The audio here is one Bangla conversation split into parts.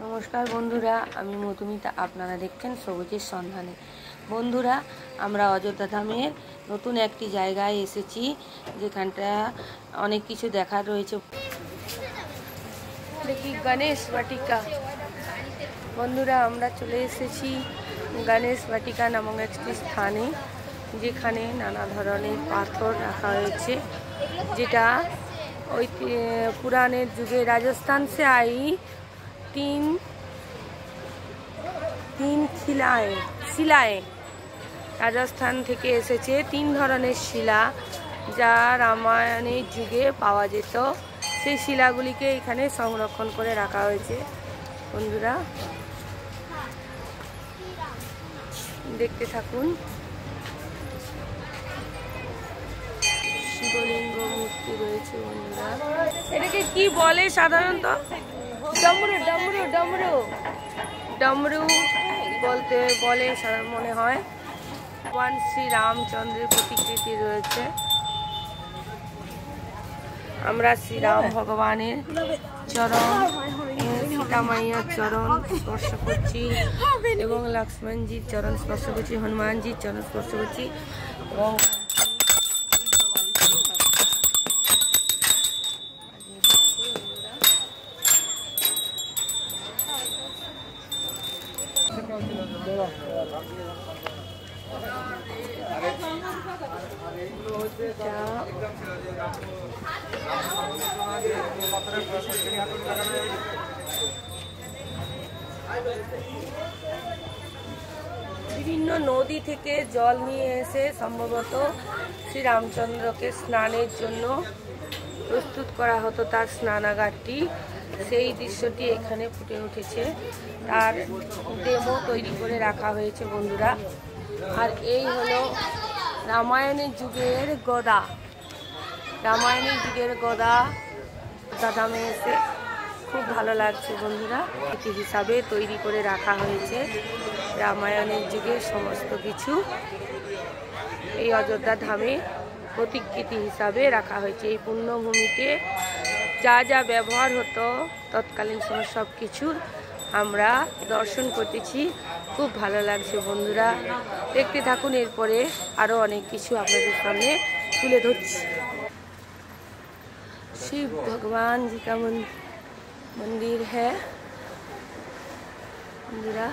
নমস্কার বন্ধুরা, আমি মধুমিতা। আপনারা দেখছেন সবুজের সন্ধানে। বন্ধুরা, আমরা অযোধ্যা ধামের নতুন একটি জায়গায় এসেছি, যেখানটা অনেক কিছু দেখার রয়েছে। দেখি গণেশ বাটিকা। বন্ধুরা, আমরা চলে এসেছি গণেশ বাটিকা নামক একটি স্থানে, যেখানে নানা ধরনের পাথর রাখা হয়েছে, যেটা ওই পুরাণের যুগে রাজস্থান से आई तीन শিলায় রাজস্থান থেকে এসেছে 3 ধরনের শিলা, যা রামায়ণের যুগে পাওয়া যেত। সেই শিলাগুলিকে এখানে সংরক্ষণ করে রাখা হয়েছে। বন্ধুরা, দেখতে থাকুন। শিবলিঙ্গ মূর্তি রয়েছে। বন্ধুরা, এটাকে কি বলে সাধারণত? ডমরু বলতে বলে মনে হয়। ভগবান শ্রী রামচন্দ্রের প্রতিকৃতি রয়েছে। আমরা শ্রীরাম ভগবানের চরণ, সীতা মাইয়ার চরণ স্পর্শ করছি, এবং লক্ষ্মণজির চরণ স্পর্শ করছি, হনুমানজির চরণ স্পর্শ করছি, এবং বিভিন্ন নদী থেকে জল নিয়ে এসে সম্ভবত শ্রী রামচন্দ্রকে স্নানের জন্য প্রস্তুত করা হতো, তার স্নানাগারটি। সেই দৃশ্যটি এখানে ফুটে উঠেছে। তার ডেমো তৈরি করে রাখা হয়েছে। বন্ধুরা, আর এই হলো রামায়ণের যুগের গদা। রামায়ণের যুগের গদা দাদামে এসে খুব ভালো লাগছে। বন্ধুরা, এটি হিসাবে তৈরি করে রাখা হয়েছে। রামায়ণের যুগের সমস্ত কিছু এই অযোধ্যা ধামে প্রতিকৃতি হিসাবে রাখা হয়েছে। এই পুণ্যভূমিতে যা যা ব্যবহার হতো তৎকালীন সময় সব কিছু আমরা দর্শন করতেছি। খুব ভালো লাগছে। বন্ধুরা, দেখতে থাকুন। এরপরে আরও অনেক কিছু আপনাদের সামনে তুলে ধরছি। শিব ভগবান জি কা মন্দির হ্যাঁ। বন্ধুরা,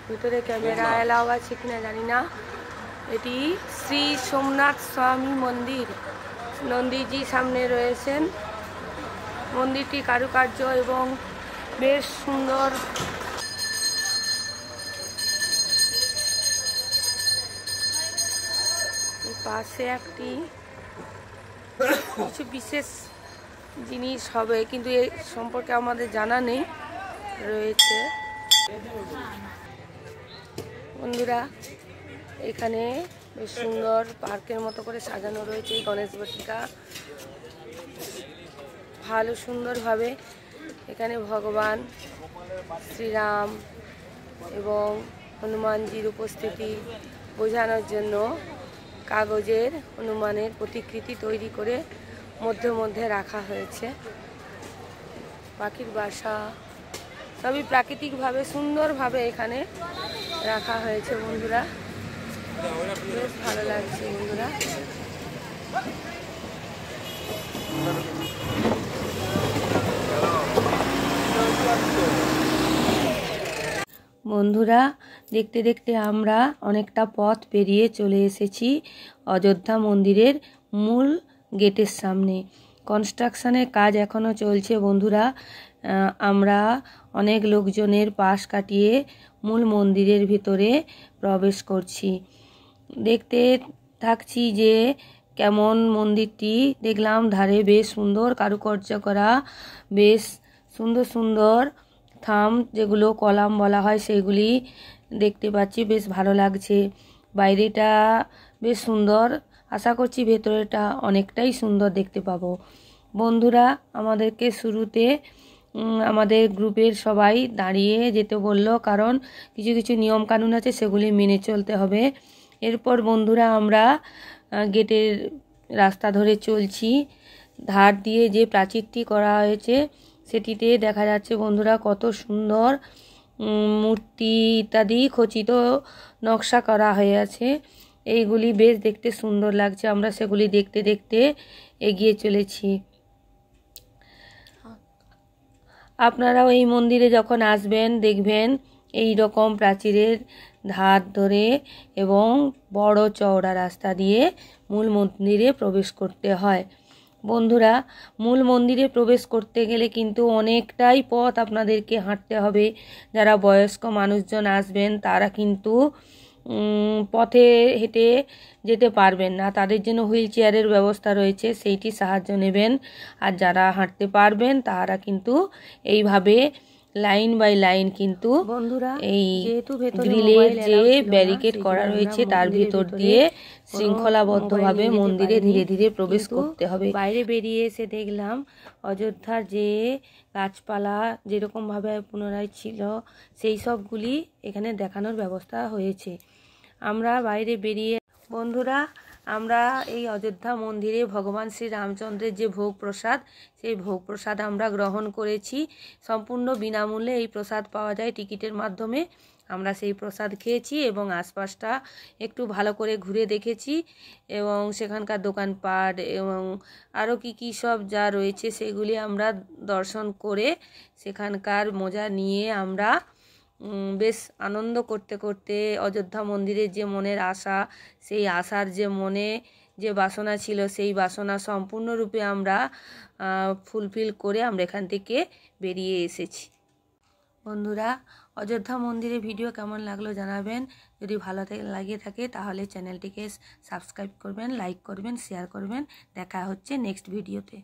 ভিতরে ক্যামেরা এলাও আছে কিনা জানি না। এটি শ্রী সোমনাথ স্বামী মন্দির। নন্দীজি সামনে রয়েছেন। মন্দিরটি কারুকার্য এবং বেশ সুন্দর। পাশে একটি কিছু বিশেষ জিনিস হবে, কিন্তু এ সম্পর্কে আমাদের জানা নেই, রয়েছে। বন্ধুরা, এখানে বেশ সুন্দর পার্কের মতো করে সাজানো রয়েছে এই গণেশ বাটিকা। ভালো সুন্দরভাবে এখানে ভগবান শ্রীরাম এবং হনুমানজির উপস্থিতি বোঝানোর জন্য কাগজের হনুমানের প্রতিকৃতি তৈরি করে মধ্যে মধ্যে রাখা হয়েছে। পাখির বাসা সবই প্রাকৃতিকভাবে সুন্দরভাবে এখানে রাখা হয়েছে। বন্ধুরা, বেশ ভালো লাগছে। বন্ধুরা, বন্ধুরা, দেখতে দেখতে আমরা অনেকটা পথ পেরিয়ে চলে এসেছি অযোধ্যা মন্দিরের মূল গেটের সামনে। কনস্ট্রাকশনের কাজ এখনও চলছে। বন্ধুরা, আমরা অনেক লোকজনের পাশ কাটিয়ে মূল মন্দিরের ভিতরে প্রবেশ করছি। দেখতে থাকছি যে কেমন মন্দিরটি। দেখলাম ধারে বেশ সুন্দর কারুকার্য করা, বেশ সুন্দর সুন্দর থাম, যেগুলো কলাম বলা হয়, সেগুলি দেখতে পাচ্ছি। বেশ ভালো লাগছে। বাইরেটা বেশ সুন্দর। আশা করছি ভেতরেটা অনেকটাই সুন্দর দেখতে পাবো। বন্ধুরা, আমাদেরকে শুরুতে আমাদের গ্রুপের সবাই দাঁড়িয়ে যেতে বলল, কারণ কিছু কিছু নিয়ম কানুন আছে, সেগুলি মেনে চলতে হবে। এরপর বন্ধুরা, আমরা গেটের রাস্তা ধরে চলছি। ধার দিয়ে যে প্রাচীরটি করা হয়েছে সেটিতে দেখা যাচ্ছে বন্ধুরা কত সুন্দর মূর্তি ইত্যাদি খচিত নকশা করা হয়ে আছে। এইগুলি বেশ দেখতে সুন্দর লাগছে। আমরা সেগুলি দেখতে দেখতে এগিয়ে চলেছি। আপনারাও এই মন্দিরে যখন আসবেন দেখবেন এই রকম প্রাচীরের ধার ধরে এবং বড় চওড়া রাস্তা দিয়ে মূল মন্দিরে প্রবেশ করতে হয়। বন্ধুরা, মূল মন্দিরে প্রবেশ করতে গেলে কিন্তু অনেকটাই পথ আপনাদেরকে হাঁটতে হবে। যারা বয়স্ক মানুষজন আসবেন তারা কিন্তু পথে হেঁটে যেতে পারবেন না, তাদের জন্য হুইল চেয়ারের ব্যবস্থা রয়েছে, সেইটি সাহায্য নেবেন। আর যারা হাঁটতে পারবেন তারা কিন্তু এইভাবে লাইন বাই লাইন কিন্তু বন্ধুরা এই গ্রিলের যে ব্যারিকেড করা রয়েছে তার ভিতর দিয়ে শৃঙ্খলাবদ্ধভাবে মন্দিরে ধীরে ধীরে প্রবেশ করতে হবে। বাইরে বেরিয়ে এসে দেখলাম অযোধ্যার যে গাছপালা যেরকমভাবে পুনরায় ছিল সেই সবগুলি এখানে দেখানোর ব্যবস্থা হয়েছে। আমরা বাইরে বেরিয়ে বন্ধুরা আমরা এই অযোধ্যা মন্দিরে ভগবান শ্রী রামচন্দ্রের যে ভোগ প্রসাদ সেই ভোগ প্রসাদ আমরা গ্রহণ করেছি। সম্পূর্ণ বিনামূল্যে এই প্রসাদ পাওয়া যায় টিকিটের মাধ্যমে। আমরা সেই প্রসাদ খেয়েছি এবং আশপাশটা একটু ভালো করে ঘুরে দেখেছি এবং সেখানকার দোকানপাট এবং আরও কী সব যা রয়েছে সেগুলি আমরা দর্শন করে সেখানকার মজা নিয়ে আমরা বেশ আনন্দ করতে করতে অযোধ্যা মন্দিরের যে মনের আশা, সেই আশার যে মনে যে বাসনা ছিল সেই বাসনা সম্পূর্ণরূপে আমরা ফুলফিল করে আমরা এখান থেকে বেরিয়ে এসেছি। বন্ধুরা, অযোধ্যা মন্দিরের ভিডিও কেমন লাগলো জানাবেন। যদি ভালো লাগে থাকে তাহলে চ্যানেলটিকে সাবস্ক্রাইব করবেন, লাইক করবেন, শেয়ার করবেন। দেখা হচ্ছে নেক্সট ভিডিওতে।